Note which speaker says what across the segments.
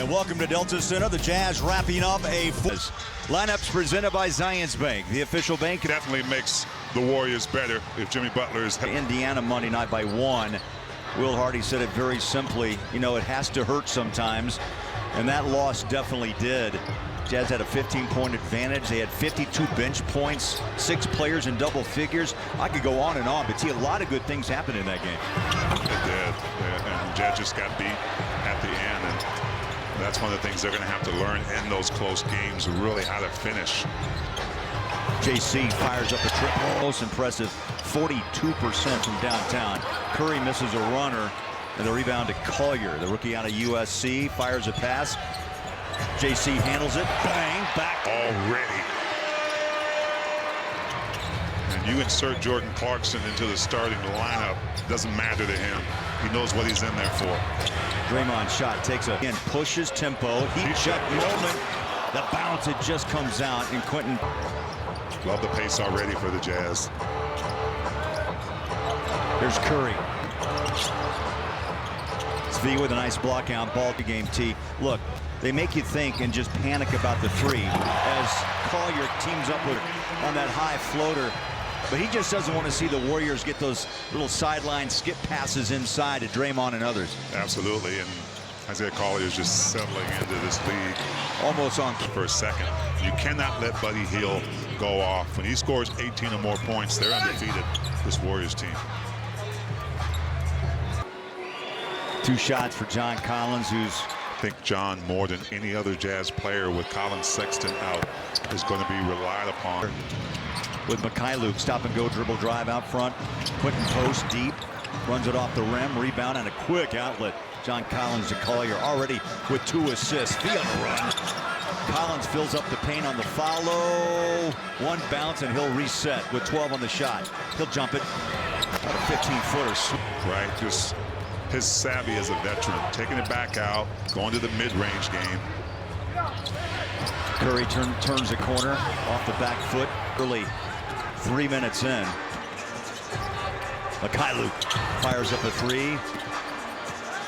Speaker 1: And welcome to Delta Center. The Jazz wrapping up a lineups presented by Zions Bank, the official bank.
Speaker 2: Definitely makes the Warriors better if Jimmy Butler is.
Speaker 1: Indiana Monday night by 1. Will Hardy said it very simply. You know, it has to hurt sometimes, and that loss definitely did. Jazz had a 15-point advantage. They had 52 bench points, 6 players in double figures. I could go on and on, but see, a lot of good things happened in that game.
Speaker 2: It did, and Jazz just got beat at the end, and that's one of the things they're going to have to learn in those close games, really how to finish.
Speaker 1: JC fires up a triple. Most impressive, 42% from downtown. Curry misses a runner, and the rebound to Collier, the rookie out of USC, fires a pass. JC handles it, bang, back.
Speaker 2: Already. And you insert Jordan Clarkson into the starting lineup, doesn't matter to him. He knows what he's in there for.
Speaker 1: Draymond shot takes a and pushes tempo. Heat check moment. The bounce, it just comes out, and Quentin.
Speaker 2: Love the pace already for the Jazz.
Speaker 1: There's Curry. Svi with a nice block out, ball to game T. Look, they make you think and just panic about the three as Collier teams up with on that high floater. But he just doesn't want to see the Warriors get those little sideline skip passes inside to Draymond and others.
Speaker 2: Absolutely, and Isaiah Collier is just settling into this league.
Speaker 1: Almost on
Speaker 2: 1st+2nd. You cannot let Buddy Hield go off. When he scores 18 or more points, they're undefeated, this Warriors team.
Speaker 1: 2 shots for John Collins, who's
Speaker 2: I think John, more than any other Jazz player with Colin Sexton out, is going to be relied upon.
Speaker 1: With Mikhailuk, stop and go dribble drive out front. Quentin post deep, runs it off the rim, rebound and a quick outlet. John Collins to Collier already with 2 assists. Via the run. Collins fills up the paint on the follow. 1 bounce and he'll reset with 12 on the shot. He'll jump it. About a 15-footer.
Speaker 2: Right, just his savvy as a veteran, taking it back out, going to the mid-range game.
Speaker 1: Curry turns the corner off the back foot early. 3 minutes in. Mikhailuk fires up a 3.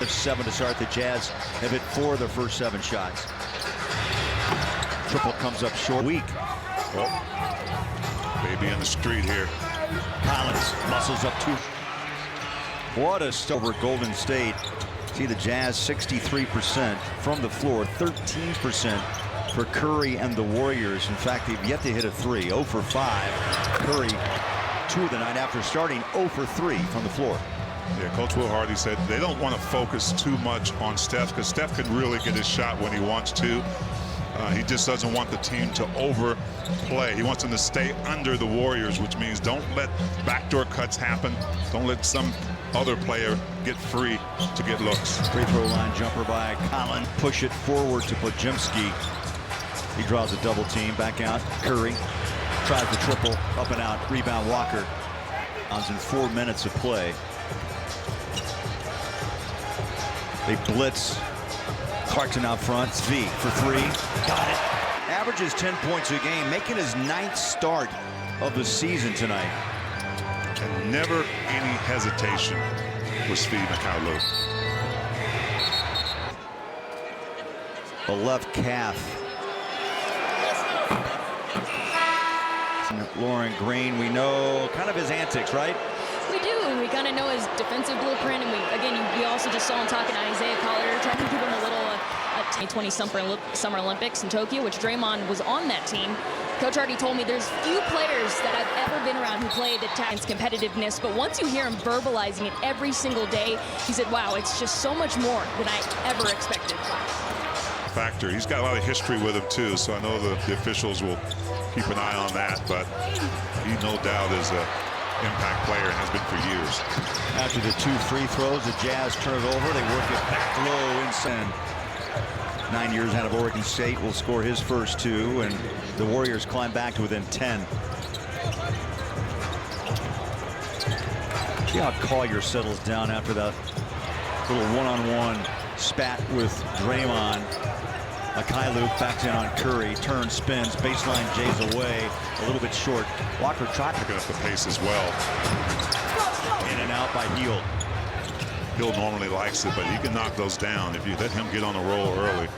Speaker 1: It's 7 to start. The Jazz have hit 4 of their first 7 shots. Triple comes up short. Weak.
Speaker 2: Oh, baby in the street here.
Speaker 1: Collins muscles up 2. What a start over Golden State. See the Jazz 63% from the floor, 13% for Curry and the Warriors. In fact, they've yet to hit a 3. 0 for 5. Curry, 2 of the night after starting 0 for 3 from the floor.
Speaker 2: Yeah, Coach Will Hardy said they don't want to focus too much on Steph because Steph can really get his shot when he wants to. He just doesn't want the team to overplay. He wants them to stay under the Warriors, which means don't let backdoor cuts happen. Don't let some other player get free to get looks.
Speaker 1: Free throw line jumper by Collins. Push it forward to Podziemski. He draws a double team. Back out. Curry tries the triple. Up and out. Rebound Walker. In 4 minutes of play. They blitz. Clarkson out front. Svi for 3. Got it. Averages 10 points a game, making his 9th start of the season tonight.
Speaker 2: And never any hesitation with Svi Mikhailuk.
Speaker 1: The left calf. Lauren Green, we know kind of his antics, right?
Speaker 3: We do, and we kind of know his defensive blueprint, and we also just saw him talking to Isaiah Collier, trying to give him a little 2020 Summer Olympics in Tokyo, which Draymond was on that team. Coach Hardy told me there's few players that I've ever been around who played at times competitiveness, but once you hear him verbalizing it every single day, he said, wow, it's just so much more than I ever expected.
Speaker 2: Factor. He's got a lot of history with him too, so I know the officials will keep an eye on that, but he no doubt is a impact player and has been for years.
Speaker 1: After the 2 free throws, the Jazz turn it over. They work it back low inside. 9 years out of Oregon State will score his first 2, and the Warriors climb back to within 10. See how Collier settles down after that little one-on-one spat with Draymond. Mikhailuk backs in on Curry, turns, spins, baseline jays away, a little bit short. Walker trying
Speaker 2: picking up the pace as well.
Speaker 1: In and out by Hield.
Speaker 2: Hill normally likes it, but he can knock those down. If you let him get on a roll early,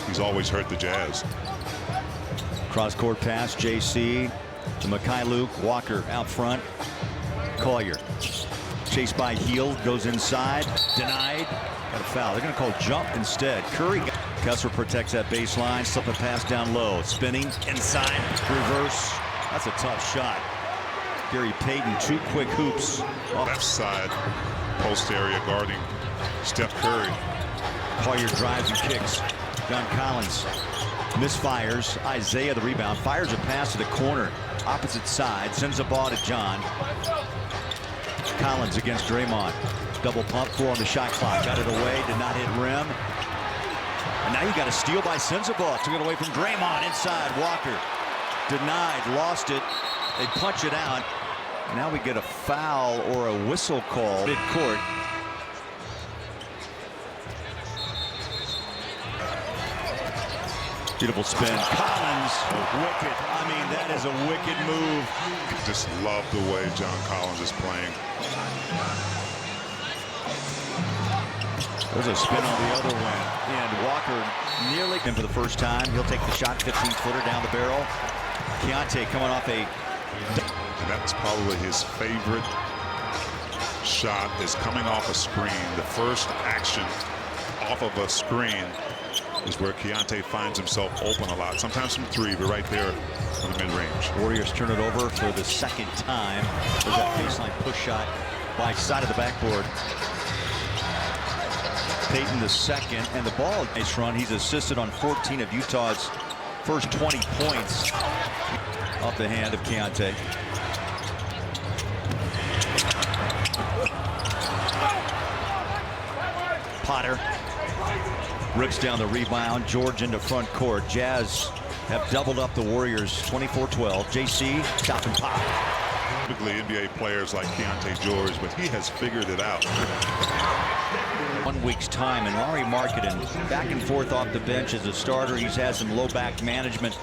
Speaker 2: he's always hurt the Jazz.
Speaker 1: Cross-court pass, JC to Luke. Walker out front. Collier. Chased by Hill, goes inside. Denied. Got a foul. They're going to call jump instead. Curry. Kessler protects that baseline. Slip a pass down low. Spinning. Inside. Reverse. That's a tough shot. Gary Payton, 2 quick hoops.
Speaker 2: Left side, post area guarding Steph Curry.
Speaker 1: Collier drives and kicks. John Collins misfires. Isaiah the rebound. Fires a pass to the corner. Opposite side. Sends the ball to John. Collins against Draymond. Double pump, 4 on the shot clock. Got it away, did not hit rim. And now you got a steal by Sensabaugh. Took it away from Draymond inside. Walker denied, lost it. They punch it out. Now we get a foul or a whistle call mid-court. Beautiful spin. Collins, wicked. I mean, that is a wicked move.
Speaker 2: Just love the way John Collins is playing.
Speaker 1: There's a spin on the other wing. And Walker nearly in for the first time. He'll take the shot, 15-footer down the barrel. Keontae coming off a...
Speaker 2: And that's probably his favorite shot, is coming off a screen. The first action off of a screen is where Keontae finds himself open a lot. Sometimes from 3, but right there on the mid-range.
Speaker 1: Warriors turn it over for the second time. There's that baseline push shot by side of the backboard. Payton the second, and the ball, nice run. He's assisted on 14 of Utah's first 20 points off the hand of Keontae. Potter rips down the rebound. George into front court. Jazz have doubled up the Warriors 24-12. JC, stop and pop.
Speaker 2: Typically NBA players like Keontae George, but he has figured it out.
Speaker 1: 1 week's time, and Lauri Markkanen back and forth off the bench as a starter. He's had some low back management,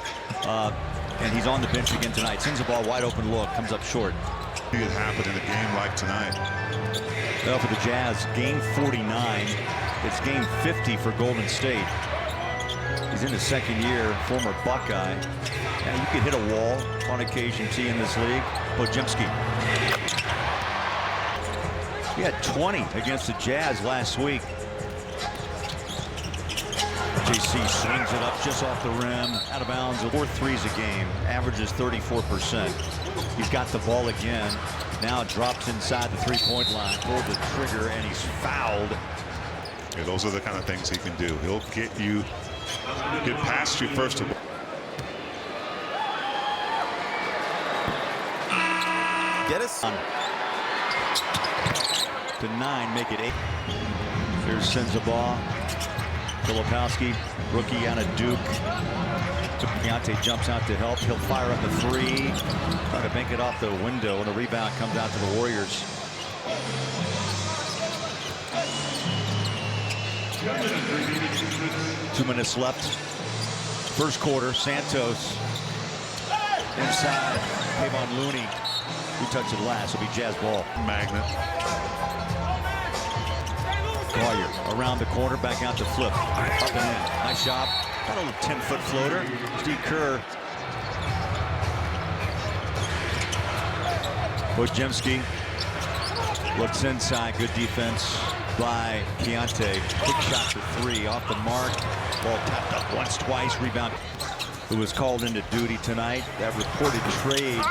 Speaker 1: and he's on the bench again tonight. Sends the ball wide open look, comes up short.
Speaker 2: See it happen in a game like tonight.
Speaker 1: Well, for the Jazz, game 49. It's game 50 for Golden State. He's in his second year, former Buckeye. And you could hit a wall on occasion, T, in this league. Podziemski. He had 20 against the Jazz last week. JC swings it up just off the rim, out of bounds. 4 threes a game, averages 34%. He's got the ball again. Now drops inside the 3-point line, pulled the trigger, and he's fouled.
Speaker 2: Yeah, those are the kind of things he can do. He'll get past you first of all.
Speaker 1: Get us on to 9, make it 8. Here's Sensabaugh. Filipowski, rookie out of Duke. Keontae jumps out to help. He'll fire up the 3. Trying to bank it off the window, and the rebound comes out to the Warriors. Two minutes left. First quarter. Santos inside. Kayvon Looney. Who touched it last? It'll be Jazz ball.
Speaker 2: Magnet.
Speaker 1: Collier around the corner, back out to flip. Up and in. Nice shot. Got a little 10-foot floater. Steve Kerr. Podziemski looks inside. Good defense by Keontae. Quick shot for 3 off the mark. Ball tapped up once, twice. Rebound. Who was called into duty tonight. That reported trade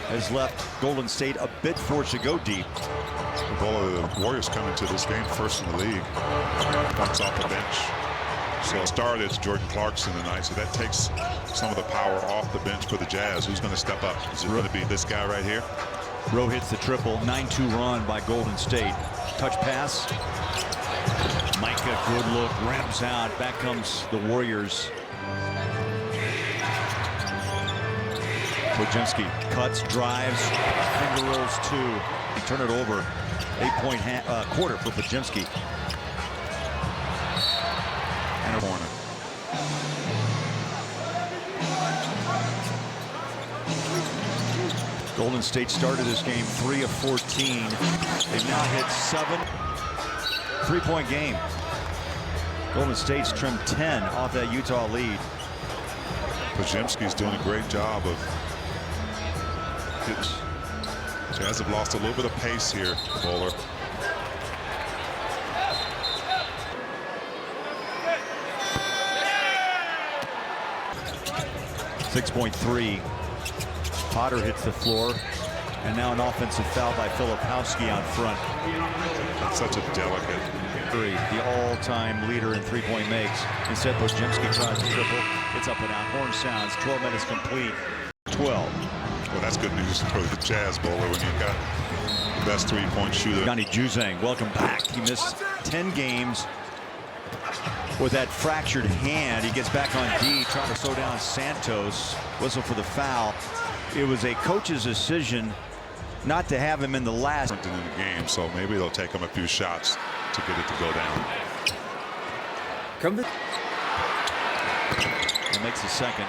Speaker 1: has left Golden State a bit forced to go deep.
Speaker 2: The Warriors come into this game first in the league. Comes off the bench. So started Jordan Clarkson tonight, so that takes some of the power off the bench for the Jazz. Who's going to step up? Is it going to be this guy right here?
Speaker 1: Rowe hits the triple. 9-2 run by Golden State. Touch pass. Micah, good look, rams out. Back comes the Warriors. Podziemski cuts, drives, finger rolls 2. Turn it over. 8-point quarter for Podziemski. And a corner. Golden State started this game 3 of 14. They've now hit 7. 3-point game. Golden State's trimmed 10 off that Utah lead.
Speaker 2: Podziemski's doing a great job of Jazz have lost a little bit of pace here, Bowler.
Speaker 1: .3. Potter hits the floor, and now an offensive foul by Filipowski on front.
Speaker 2: That's such a delicate.
Speaker 1: The all-time leader in three-point makes. Instead, Podziemski tries to triple. It's up and out. Horn sounds. 12 minutes complete. 12.
Speaker 2: Well, that's good news for the Jazz, Bowler, when you've got the best three-point shooter.
Speaker 1: Johnny Juzang, welcome back. He missed 10 games with that fractured hand. He gets back on D, trying to slow down Santos. Whistle for the foul. It was a coach's decision not to have him in the last.
Speaker 2: In the game, so maybe they'll take him a few shots to get it to go down.
Speaker 1: He makes the second.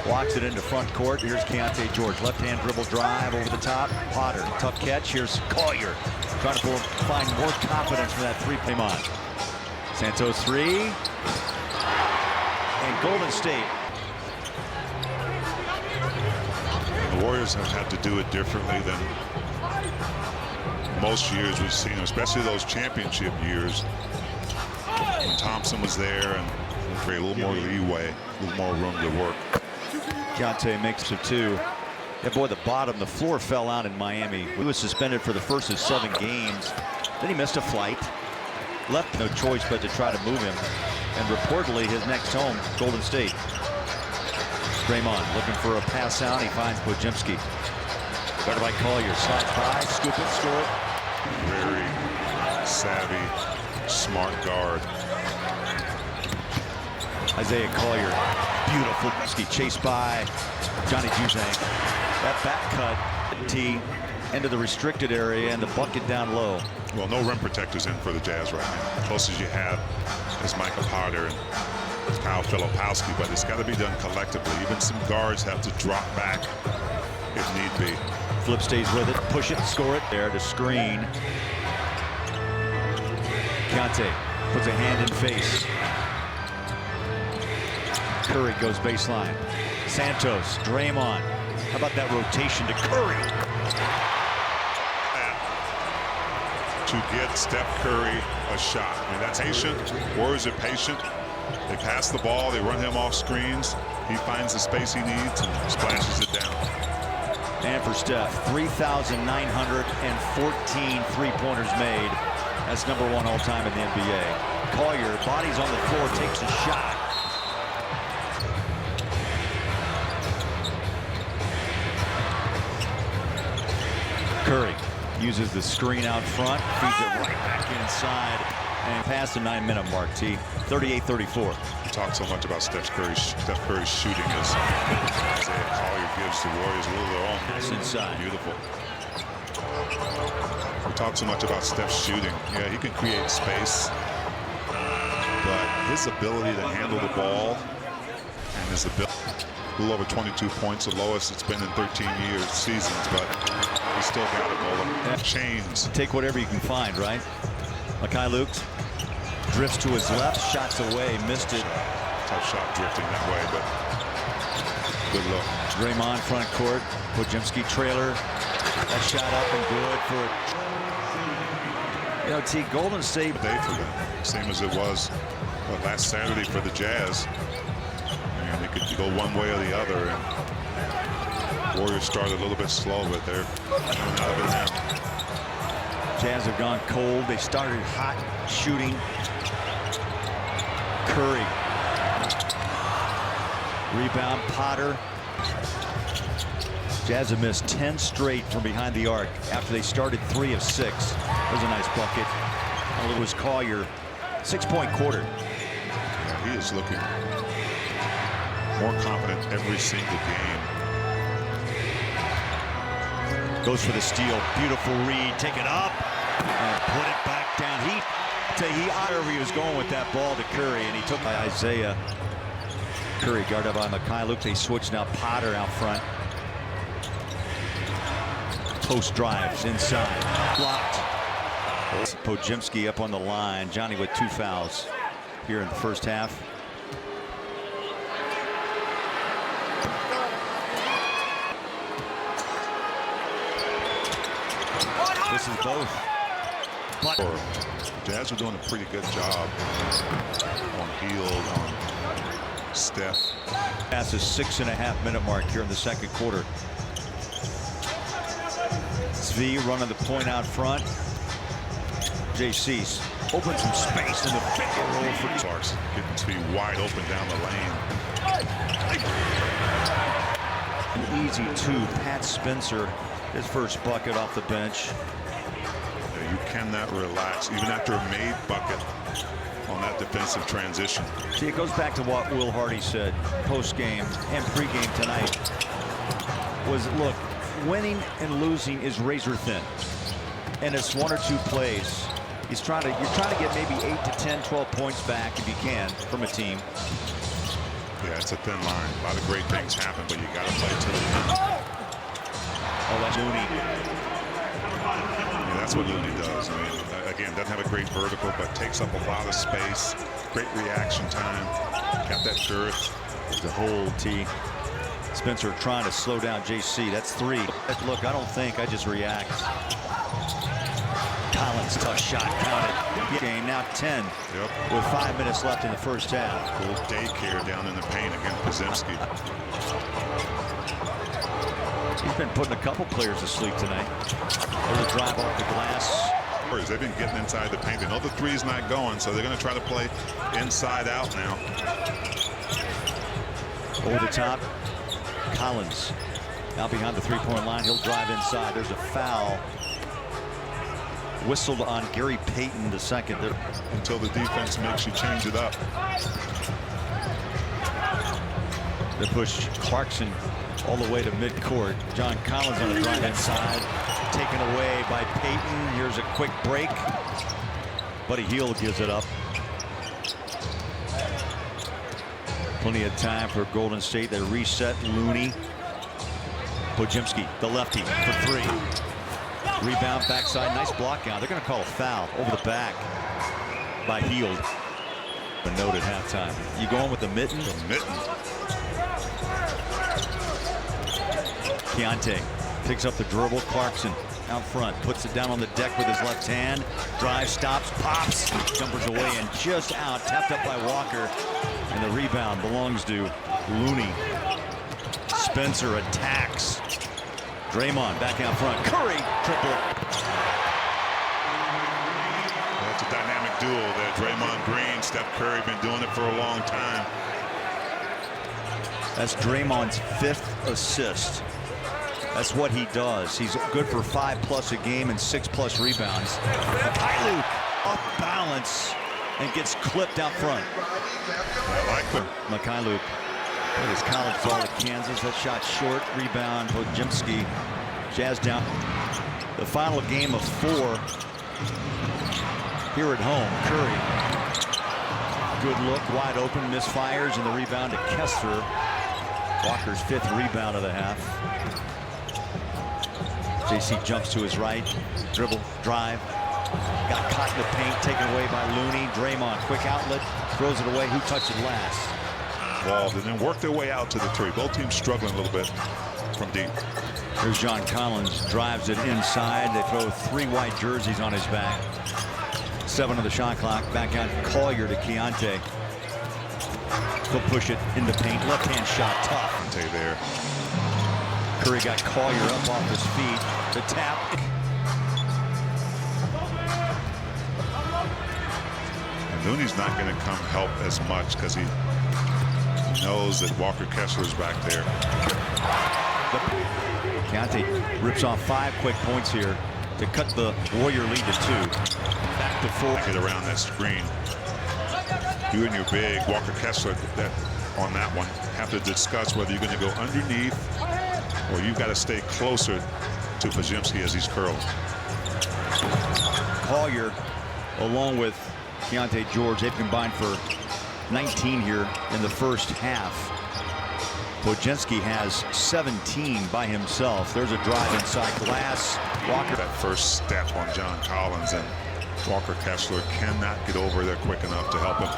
Speaker 1: Walks it into front court. Here's Keontae George. Left-hand dribble drive over the top. Potter, tough catch. Here's Collier. Trying to find more confidence for that three-point on. Santos 3. And Golden State.
Speaker 2: The Warriors have had to do it differently than most years we've seen, especially those championship years when Thompson was there and create a little more leeway, a little more room to work.
Speaker 1: Keontae makes it 2. Yeah, boy, the floor fell out in Miami. He was suspended for the first of 7 games. Then he missed a flight. Left no choice but to try to move him. And reportedly his next home, Golden State. Draymond looking for a pass out. He finds Podziemski. Guarded by Collier. Slides by, scoop it, score it.
Speaker 2: Very savvy, smart guard.
Speaker 1: Isaiah Collier, beautiful ski chased by Johnny Juzang. That back cut, T, into the restricted area and the bucket down low.
Speaker 2: Well, no rim protectors in for the Jazz right now. Closest you have is Michael Potter and Kyle Filipowski, but it's got to be done collectively. Even some guards have to drop back if need be.
Speaker 1: Flip stays with it, push it, score it. There to screen. Keontae puts a hand in face. Curry goes baseline. Santos, Draymond. How about that rotation to Curry?
Speaker 2: To get Steph Curry a shot. I mean, that's patient. Warriors are patient. They pass the ball. They run him off screens. He finds the space he needs and splashes it down.
Speaker 1: And for Steph, 3,914 three-pointers made. That's #1 all-time in the NBA. Collier, bodies on the floor, takes a shot. Curry uses the screen out front, feeds it right back inside, and past the 9-minute mark, T. 38-34.
Speaker 2: We talk so much about Steph Curry's shooting as Isaiah Collier gives the Warriors a little of their own.
Speaker 1: Nice inside.
Speaker 2: Beautiful. We talk so much about Steph's shooting. Yeah, he can create space, but his ability to handle the ball and his ability, a little over 22 points, the lowest it's been in 13 seasons, but he's still got it, Bowler. Chains.
Speaker 1: Take whatever you can find, right? Makai Lukes drifts to his left, shots away, missed it.
Speaker 2: Tough shot drifting that way, but good look.
Speaker 1: Draymond front court, Podziemski trailer. That shot up and good for, you know, T, Golden State.
Speaker 2: Day for them, same as it was last Saturday for the Jazz. And they could go one way or the other. And Warriors started a little bit slow, but they're coming out of it now.
Speaker 1: Jazz have gone cold. They started hot shooting. Curry. Rebound, Potter. Jazz have missed 10 straight from behind the arc after they started 3 of 6. That was a nice bucket. It was Collier. 6-point quarter.
Speaker 2: Yeah, he is looking more confident every single game.
Speaker 1: Goes for the steal. Beautiful read. Take it up and put it back down. He was going with that ball to Curry, and he took by Isaiah. Curry guarded by Makai Luke. They switch now. Potter out front. Post drives inside. Blocked. Pojemski up on the line. Johnny with 2 fouls here in the first half. This is both. But
Speaker 2: Jazz are doing a pretty good job on Hield, on Steph.
Speaker 1: Past the 6.5-minute mark here in the second quarter. Svi running the point out front. JC's open some space in the pick and roll for
Speaker 2: Clark's getting Svi wide open down the lane.
Speaker 1: An easy 2. Pat Spencer, his first bucket off the bench.
Speaker 2: You cannot relax even after a made bucket on that defensive transition.
Speaker 1: See, it goes back to what Will Hardy said post-game and pre-game tonight. Was, look, winning and losing is razor thin, and it's 1 or 2 plays. You're trying to get maybe 8 to 10, 12 points back if you can from a team.
Speaker 2: Yeah, it's a thin line. A lot of great things happen, but you got to play to the end.
Speaker 1: Oh, that's Looney.
Speaker 2: Yeah, that's what Looney does. I mean, again, doesn't have a great vertical, but takes up a lot of space. Great reaction time. Got that girth.
Speaker 1: The whole T. Spencer trying to slow down JC. That's 3. Look, I don't think. I just react. Collins, tough shot, counted. Game now 10 with 5 minutes left in the first half.
Speaker 2: A little daycare down in the paint against Pojemski.
Speaker 1: He's been putting a couple players to sleep tonight. There's a drive off the glass.
Speaker 2: They've been getting inside the paint. They know the three's not going, so they're going to try to play inside out now.
Speaker 1: Over the top, Collins now behind the 3-point line. He'll drive inside. There's a foul whistled on Gary Payton the second.
Speaker 2: Until the defense makes you change it up.
Speaker 1: They push Clarkson all the way to midcourt. John Collins on the drive inside, taken away by Payton. Here's a quick break. Buddy Hield gives it up. Plenty of time for Golden State. They reset. Looney. Pojemski, the lefty, for 3. Rebound backside. Nice block out. They're going to call a foul over the back by Hield. A note at halftime. You going with the mitten?
Speaker 2: The mitten.
Speaker 1: Keontae picks up the dribble. Clarkson out front, puts it down on the deck with his left hand. Drive, stops, pops, jumpers away and just out. Tapped up by Walker. And the rebound belongs to Looney. Spencer attacks. Draymond back out front. Curry, triple.
Speaker 2: That's a dynamic duo there. Draymond Green, Steph Curry, been doing it for a long time.
Speaker 1: That's Draymond's 5th assist. That's what he does. He's good for 5+ a game and 6+ rebounds. Mykhailiuk off balance and gets clipped out front.
Speaker 2: I like him.
Speaker 1: Mykhailiuk with his college ball at Kansas. That shot short. Rebound. Pojemski. Jazz down. The final game of 4 here at home. Curry. Good look. Wide open. Misfires. And the rebound to Kessler. Walker's 5th rebound of the half. JC jumps to his right. Dribble. Drive. Got caught in the paint. Taken away by Looney. Draymond. Quick outlet. Throws it away. Who touched it last?
Speaker 2: Involved and then work their way out to the 3. Both teams struggling a little bit from deep.
Speaker 1: Here's John Collins, drives it inside. They throw 3 white jerseys on his back. 7 on the shot clock. Back out Collier to Keontae. He'll push it in the paint. Left hand shot, tough.
Speaker 2: Keontae there.
Speaker 1: Curry got Collier up off his feet. The tap.
Speaker 2: And Looney's not going to come help as much because he knows that Walker Kessler's back there.
Speaker 1: Keontae rips off 5 quick points here to cut the Warrior lead to 2. Back to 4.
Speaker 2: Get around that screen. You and your big Walker Kessler on that one have to discuss whether you're going to go underneath or you've got to stay closer to Pojemski as he's curling.
Speaker 1: Collier, along with Keontae George, they've combined for 19 here in the first half. Pojemski has 17 by himself. There's a drive inside glass. Walker.
Speaker 2: That first step on John Collins, and Walker Kessler cannot get over there quick enough to help him.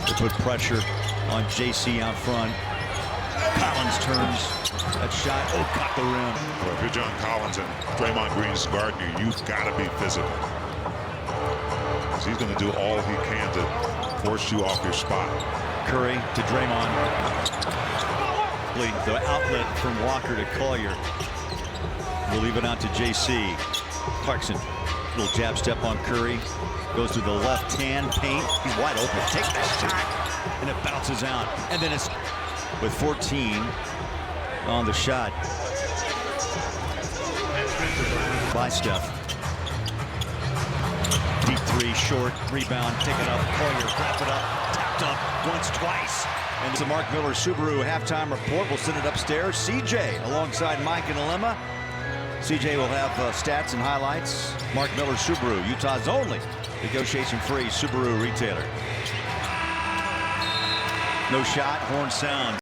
Speaker 1: They put pressure on JC out front. Collins turns. That shot, caught the rim.
Speaker 2: Well, if you're John Collins and Draymond Green's guarding you, you've got to be physical. Because he's going to do all he can to force you off your spot.
Speaker 1: Curry to Draymond. The outlet from Walker to Collier. We'll leave it out to JC. Clarkson, little jab step on Curry. Goes to the left hand paint. He's wide open. Takes the shot, and it bounces out. And then it's with 14 on the shot by Steph. Deep three, short, rebound, take it up, Collier, wrap it up, tapped up once, twice. And it's a Mark Miller Subaru halftime report. We'll send it upstairs. CJ alongside Mike and Alema. CJ will have stats and highlights. Mark Miller Subaru, Utah's only negotiation-free Subaru retailer. No shot, horn sound.